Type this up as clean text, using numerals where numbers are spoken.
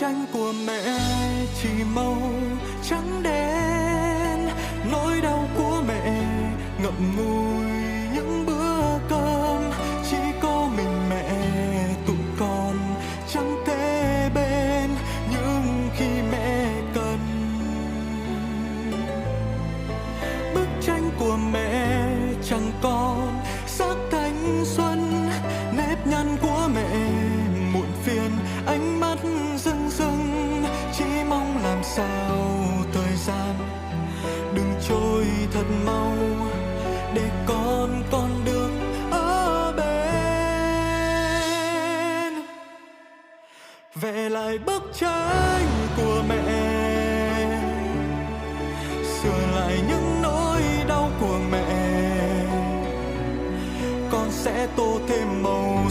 tranh của mẹ chỉ màu trắng đen, nỗi đau của mẹ ngậm ngùi những bữa cơm, chỉ có mình mẹ tụi con chẳng thể bên nhưng khi mẹ cần. Bức tranh của mẹ chẳng còn sắc thanh xuân, nếp nhăn của mẹ muộn phiền, ánh mắt rưng rưng, chỉ mong làm sao thời gian đừng trôi thật mau để con được ở bên. Vẽ lại bức tranh của mẹ, sửa lại những nỗi đau của mẹ, con sẽ tô thêm màu